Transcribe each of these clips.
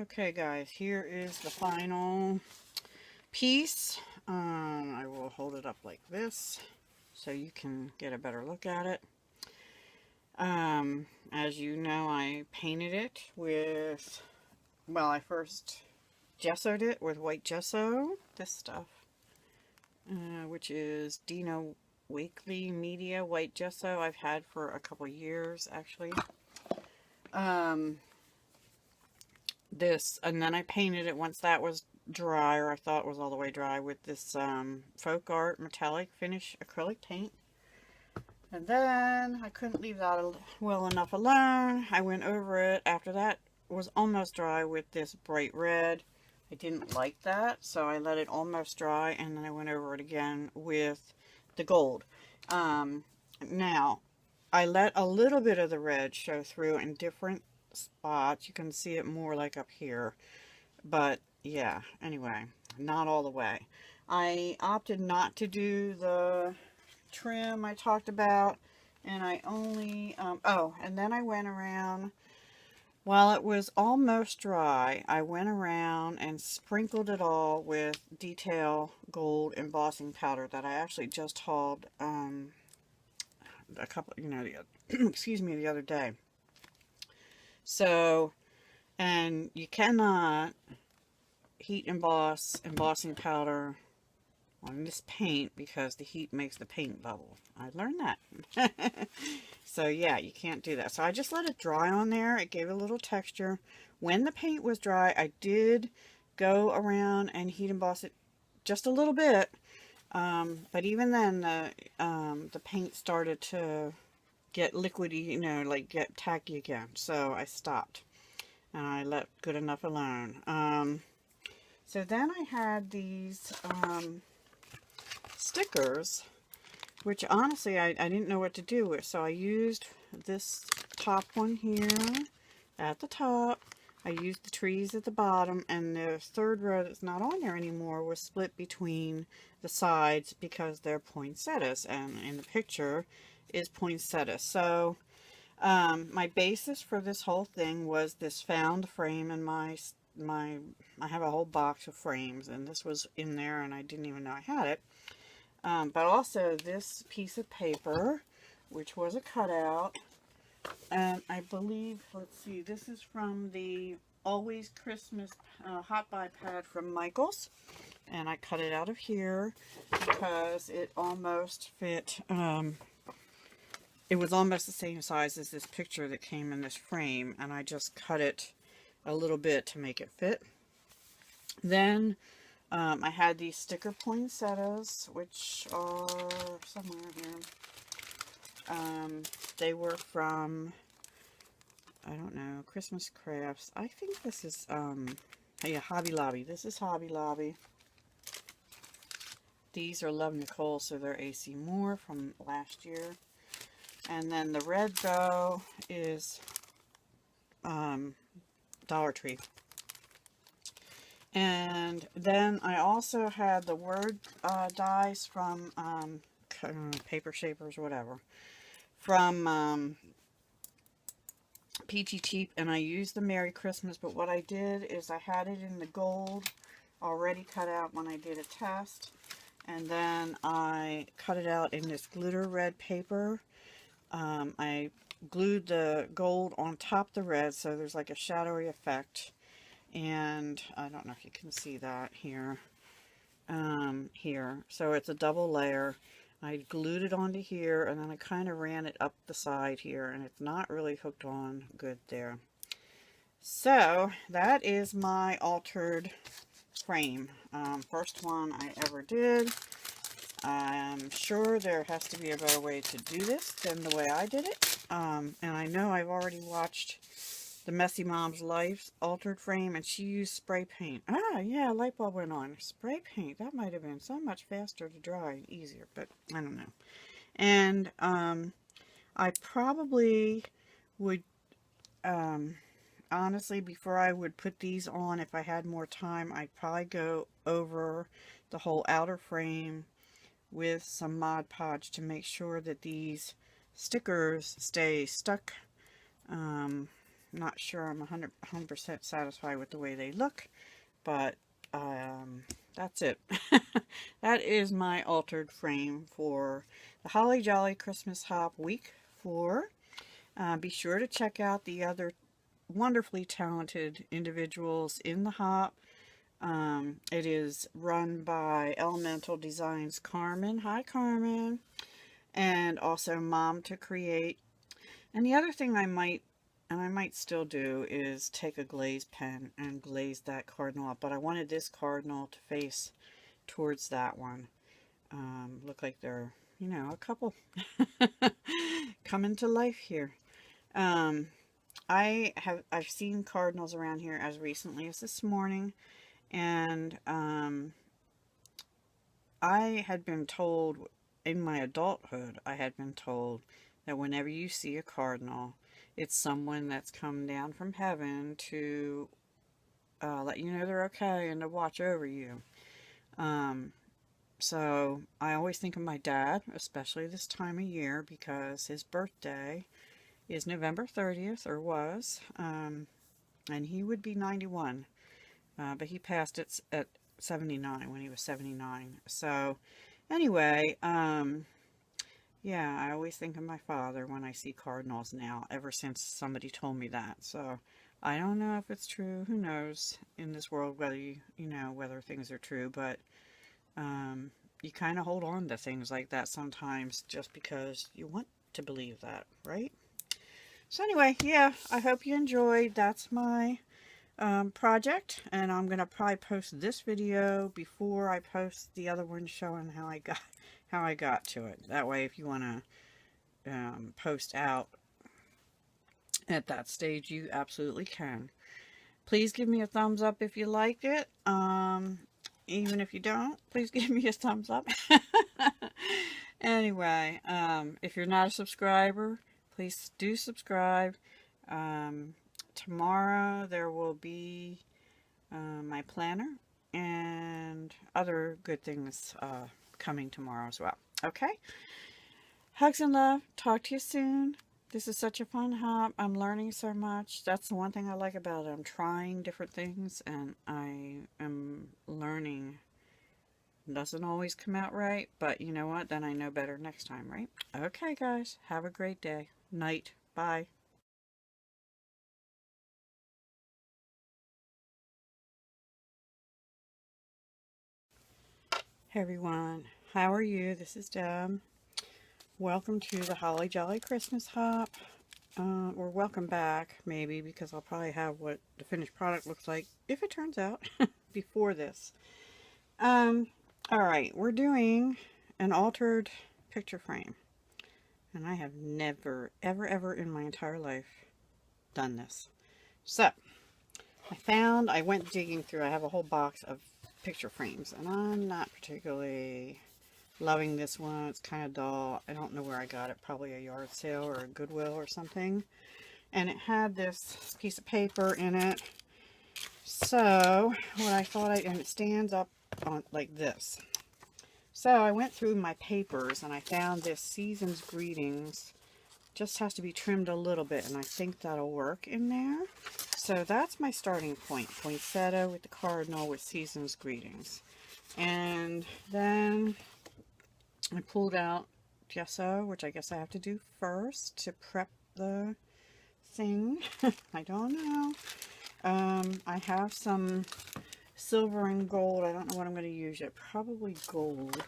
Okay guys, here is the final piece. I will hold it up like this so you can get a better look at it. As you know, I painted it with, well, I first gessoed it with white gesso, this stuff, which is Dino Wakley Media white gesso I've had for a couple years actually. And then I painted it once that was dry, or I thought it was all the way dry, with this Folk Art metallic finish acrylic paint. And then I couldn't leave that well enough alone. I went over it after that was almost dry with this bright red. I didn't like that, so I let it almost dry, and then I went over it again with the gold. Now, I let a little bit of the red show through in different spots. You can see it more like up here, but yeah, anyway, not all the way. I opted not to do the trim I talked about, and I only and then I went around while it was almost dry. I went around and sprinkled it all with detail gold embossing powder that I actually just hauled a couple, excuse me, the other day. So, and you cannot heat emboss embossing powder on this paint because the heat makes the paint bubble. I learned that. So yeah, you can't do that. So I just let it dry on there. It gave it a little texture. When the paint was dry, I did go around and heat emboss it just a little bit. But even then, the paint started to get liquidy, like get tacky again. So I stopped and I let good enough alone. So then I had these stickers, which honestly I didn't know what to do with. So I used this top one here at the top. I used the trees at the bottom, and the third row that's not on there anymore was split between the sides because they're poinsettias, and in the picture is poinsettia. So my basis for this whole thing was this found frame in I have a whole box of frames, and this was in there and I didn't even know I had it. But also this piece of paper, which was a cutout, and I believe, let's see, this is from the Always Christmas hot buy pad from Michael's, and I cut it out of here because it almost fit. It was almost the same size as this picture that came in this frame, and I just cut it a little bit to make it fit. Then I had these sticker poinsettias, which are somewhere here. They were from, I don't know, Christmas Crafts. I think this is, yeah, Hobby Lobby. This is Hobby Lobby. These are Love Nicole, so they're AC Moore from last year. And then the red bow is Dollar Tree. And then I also had the word dies from Paper Shapers, whatever, from Peachy Cheap, and I used the Merry Christmas, but what I did is I had it in the gold already cut out when I did a test, and then I cut it out in this glitter red paper. I glued the gold on top of the red, so there's like a shadowy effect. And I don't know if you can see that here. Here. So it's a double layer. I glued it onto here, and then I kind of ran it up the side here, and it's not really hooked on good there. So that is my altered frame. First one I ever did. I'm sure there has to be a better way to do this than the way I did it. And I know I've already watched the Messy Mom's Life altered frame, and she used spray paint. Ah, yeah, light bulb went on. Spray paint, that might have been so much faster to dry and easier, but I don't know. And I probably would, honestly, before I would put these on, if I had more time, I'd probably go over the whole outer frame with some Mod Podge to make sure that these stickers stay stuck not sure I'm 100% satisfied with the way they look, but that's it. That is my altered frame for the Holly Jolly Christmas Hop Week 4. Be sure to check out the other wonderfully talented individuals in the hop. It is run by Elemental Designs Carmen. Hi, Carmen. And also Mom to Create. And the other thing I might still do, is take a glaze pen and glaze that cardinal up. But I wanted this cardinal to face towards that one. Look like they're, you know, a couple coming to life here. I've seen cardinals around here as recently as this morning, and I had been told in my adulthood, I had been told that whenever you see a cardinal, it's someone that's come down from heaven to let you know they're okay and to watch over you. So I always think of my dad, especially this time of year, because his birthday is November 30th, or was, and he would be 91, but he passed at 79, when he was 79. So anyway, yeah, I always think of my father when I see cardinals now, ever since somebody told me that. So I don't know if it's true. Who knows in this world whether you know whether things are true, but you kind of hold on to things like that sometimes just because you want to believe that, right? So anyway, yeah, I hope you enjoyed. That's my project, and I'm gonna probably post this video before I post the other one showing how I got to it. That way, if you want to post out at that stage, you absolutely can. Please give me a thumbs up if you liked it. Even if you don't, please give me a thumbs up. Anyway, if you're not a subscriber, please do subscribe. Tomorrow there will be my planner and other good things coming tomorrow as well. Okay? Hugs and love. Talk to you soon. This is such a fun hop. I'm learning so much. That's the one thing I like about it. I'm trying different things, and I am learning. It doesn't always come out right, but you know what? Then I know better next time, right? Okay, guys. Have a great day. Night. Bye. Hey everyone, how are you? This is Deb. Welcome to the Holly Jolly Christmas Hop. Or welcome back, maybe, because I'll probably have what the finished product looks like, if it turns out, before this. Alright, we're doing an altered picture frame. And I have never, ever in my entire life done this. So, I went digging through, I have a whole box of picture frames, and I'm not particularly loving this one. It's kind of dull. I don't know where I got it, probably a yard sale or a Goodwill or something. And it had this piece of paper in it. So what I thought, and it stands up on like this. So I went through my papers and I found this Season's Greetings. Just has to be trimmed a little bit, and I think that'll work in there. So that's my starting point. Poinsettia with the cardinal with Season's Greetings. And then I pulled out gesso, which I guess I have to do first to prep the thing. I don't know. I have some silver and gold. I don't know what I'm going to use yet. Probably gold,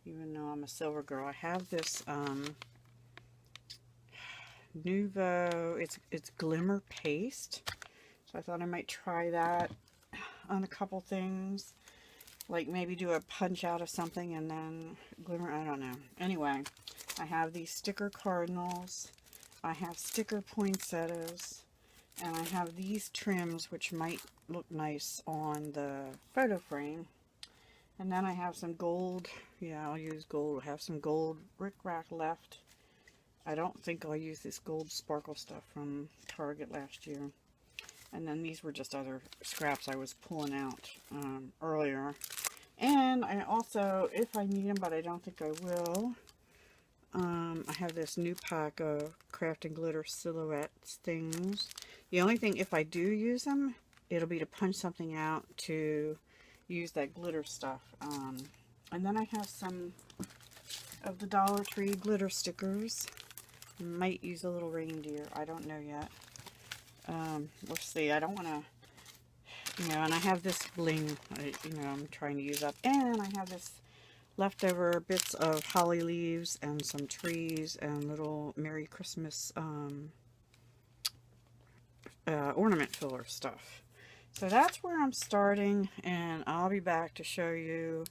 even though I'm a silver girl. I have this Nouveau, it's glimmer paste. So I thought I might try that on a couple things. Like maybe do a punch out of something and then glimmer, I don't know. Anyway, I have these sticker cardinals. I have sticker poinsettias. And I have these trims, which might look nice on the photo frame. And then I have some gold. Yeah, I'll use gold. I have some gold rickrack left. I don't think I'll use this gold sparkle stuff from Target last year. And then these were just other scraps I was pulling out earlier. And I also, if I need them, but I don't think I will, I have this new pack of crafting glitter silhouettes things. The only thing, if I do use them, it'll be to punch something out to use that glitter stuff. And then I have some of the Dollar Tree glitter stickers. Might use a little reindeer. I don't know yet. We'll see. I don't want to, you know, and I have this bling, you know, I'm trying to use up. And I have this leftover bits of holly leaves and some trees and little Merry Christmas ornament filler stuff. So that's where I'm starting, and I'll be back to show you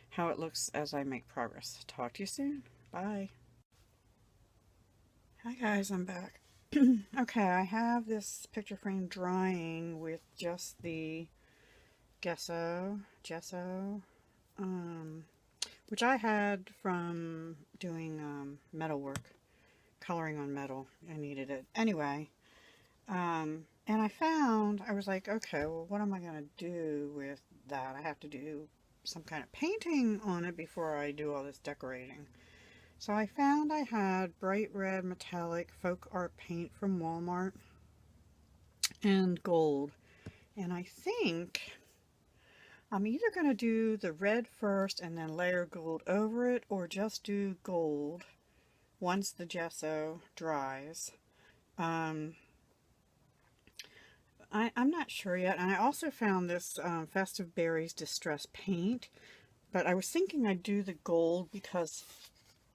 how it looks as I make progress. Talk to you soon. Bye. Hi guys, I'm back. Okay, I have this picture frame drying with just the gesso, which I had from doing metal work, coloring on metal. I needed it. Anyway, and I was like, okay, well, what am I going to do with that? I have to do some kind of painting on it before I do all this decorating. So I found I had bright red metallic folk art paint from Walmart and gold. And I think I'm either going to do the red first and then layer gold over it, or just do gold once the gesso dries. I'm not sure yet. And I also found this Festive Berries Distress paint, but I was thinking I'd do the gold because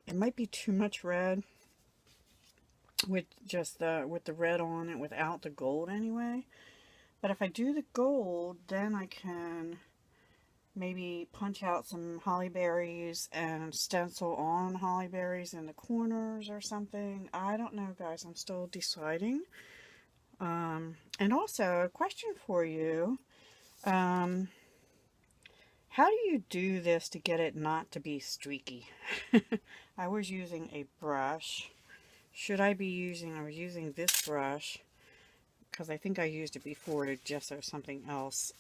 it might be too much red with just with the red on it without the gold anyway. But if I do the gold, then I can maybe punch out some holly berries and stencil on holly berries in the corners or something. I don't know, guys. I'm still deciding. And also, a question for you. How do you do this to get it not to be streaky? I was using a brush. I was using this brush because I think I used it before to gesso something else.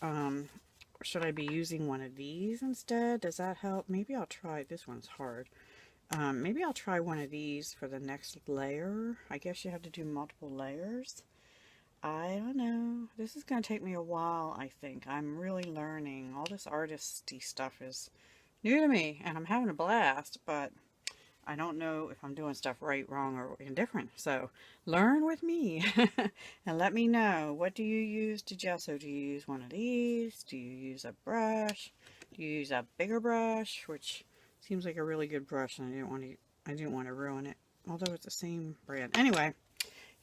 Should I be using one of these instead? Does that help? Maybe I'll try, this one's hard. Maybe I'll try one of these for the next layer. I guess you have to do multiple layers. I don't know. This is going to take me a while, I think. I'm really learning. All this artisty stuff is new to me, and I'm having a blast, but I don't know if I'm doing stuff right, wrong, or indifferent. So learn with me and let me know. What do you use to gesso? Do you use one of these? Do you use a brush? Do you use a bigger brush, which seems like a really good brush, and I didn't want to ruin it, although it's the same brand. Anyway,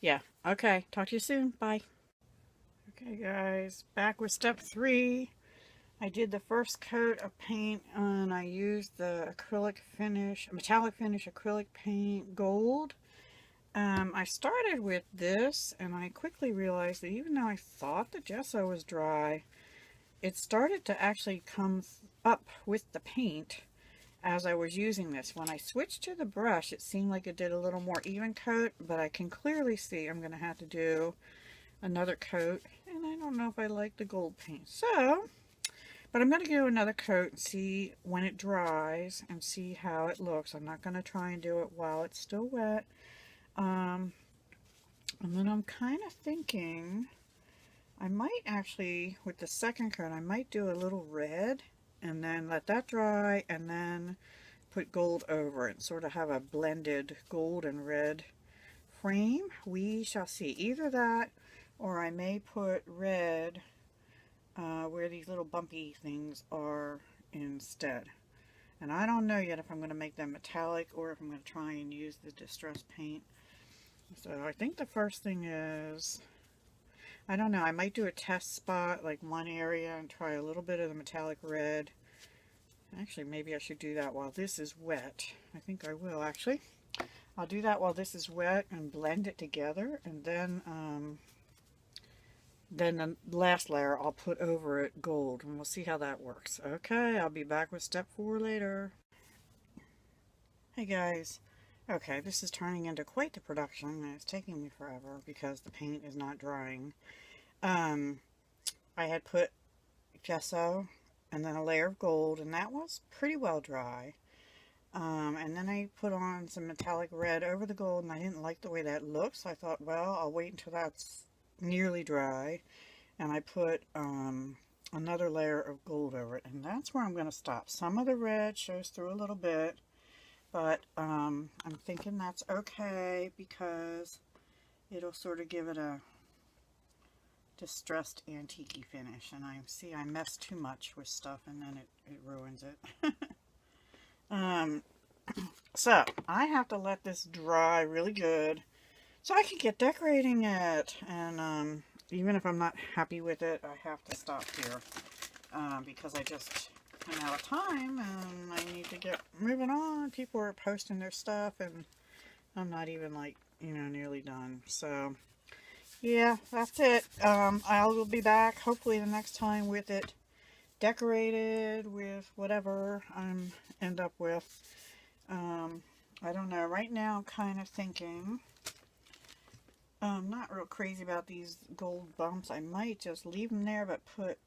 yeah. Okay. Talk to you soon. Bye. Okay, guys. Back with step 3. I did the first coat of paint, and I used the metallic finish acrylic paint gold. I started with this, and I quickly realized that even though I thought the gesso was dry, it started to actually come up with the paint as I was using this. When I switched to the brush, it seemed like it did a little more even coat, but I can clearly see I'm going to have to do another coat, and I don't know if I like the gold paint. But I'm going to do another coat and see when it dries and see how it looks. I'm not going to try and do it while it's still wet. And then I'm kind of thinking I might actually, with the second coat, I might do a little red and then let that dry and then put gold over it and sort of have a blended gold and red frame. We shall see. Either that, or I may put red where these little bumpy things are instead. And I don't know yet if I'm going to make them metallic or if I'm going to try and use the distress paint. So I think the first thing is, I don't know, I might do a test spot, like one area, and try a little bit of the metallic red. Actually, maybe I should do that while this is wet. I think I will, actually. I'll do that while this is wet and blend it together, and then the last layer I'll put over it gold, and we'll see how that works. Okay, I'll be back with step 4 later. Hey guys. Okay, this is turning into quite the production, and it's taking me forever because the paint is not drying. I had put gesso and then a layer of gold, and that was pretty well dry. And then I put on some metallic red over the gold, and I didn't like the way that looks. So I thought, well, I'll wait until that's nearly dry. And I put another layer of gold over it, and that's where I'm going to stop. Some of the red shows through a little bit, but I'm thinking that's okay because it'll sort of give it a distressed antique-y finish. And I mess too much with stuff, and then it ruins it. So I have to let this dry really good so I can get decorating it. And even if I'm not happy with it, I have to stop here because I just am out of time and I need to get moving on. People are posting their stuff and I'm not even, like, you know, nearly done. So yeah, that's it. I will be back hopefully the next time with it decorated with whatever I end up with. I don't know. Right now I'm kind of thinking I'm not real crazy about these gold bumps. I might just leave them there, but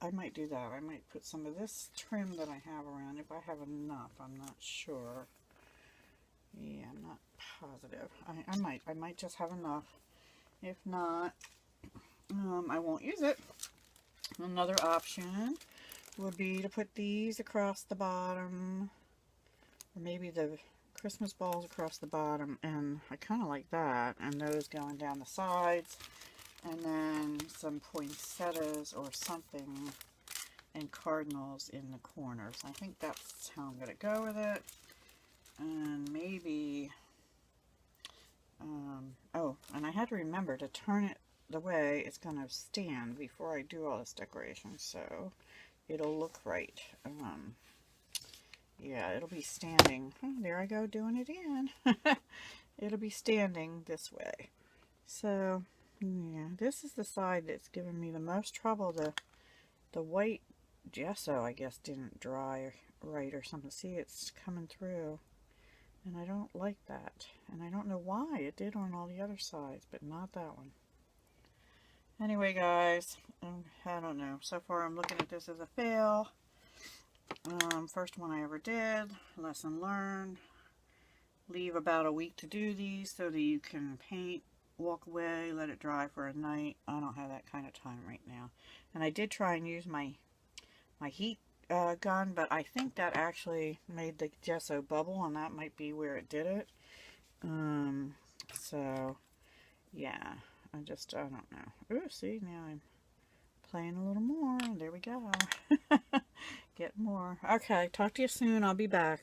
I might do that. I might put some of this trim that I have around if I have enough. I'm not sure. Yeah, I'm not positive. I might just have enough. If not, I won't use it. Another option would be to put these across the bottom, or maybe the Christmas balls across the bottom, and I kind of like that, and those going down the sides, and then some poinsettias or something and cardinals in the corners. I think that's how I'm going to go with it. And maybe oh, and I had to remember to turn it the way it's going to stand before I do all this decoration, so it'll look right. Yeah, it'll be standing. Oh, there I go doing it again. It'll be standing this way. So, yeah, this is the side that's giving me the most trouble. The white gesso, I guess, didn't dry right or something. See, it's coming through. And I don't like that. And I don't know why. It did on all the other sides, but not that one. Anyway, guys, I don't know. So far, I'm looking at this as a fail. First one I ever did. Lesson learned. Leave about a week to do these so that you can paint, walk away, let it dry for a night. I don't have that kind of time right now. And I did try and use my heat gun, but I think that actually made the gesso bubble, and that might be where it did it. So yeah, I don't know. Ooh, see, now I'm playing a little more. There we go. Get more. Okay, talk to you soon. I'll be back.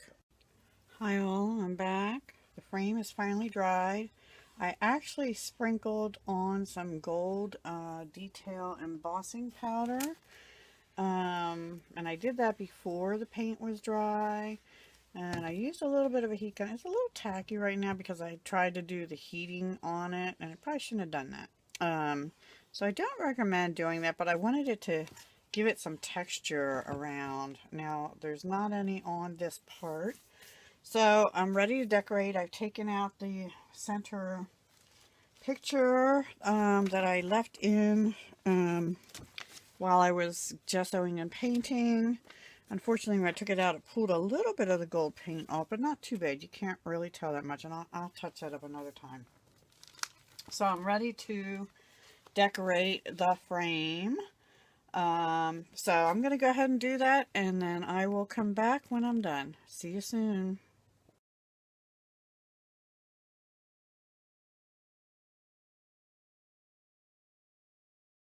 Hi all, I'm back. The frame is finally dried. I actually sprinkled on some gold detail embossing powder. And I did that before the paint was dry. And I used a little bit of a heat gun. It's a little tacky right now because I tried to do the heating on it, and I probably shouldn't have done that. So I don't recommend doing that, but I wanted it to give it some texture around. Now, there's not any on this part. So I'm ready to decorate. I've taken out the center picture that I left in while I was gessoing and painting. Unfortunately, when I took it out, it pulled a little bit of the gold paint off, but not too bad. You can't really tell that much, and I'll touch that up another time. So I'm ready to decorate the frame. So I'm going to go ahead and do that, and then I will come back when I'm done. See you soon.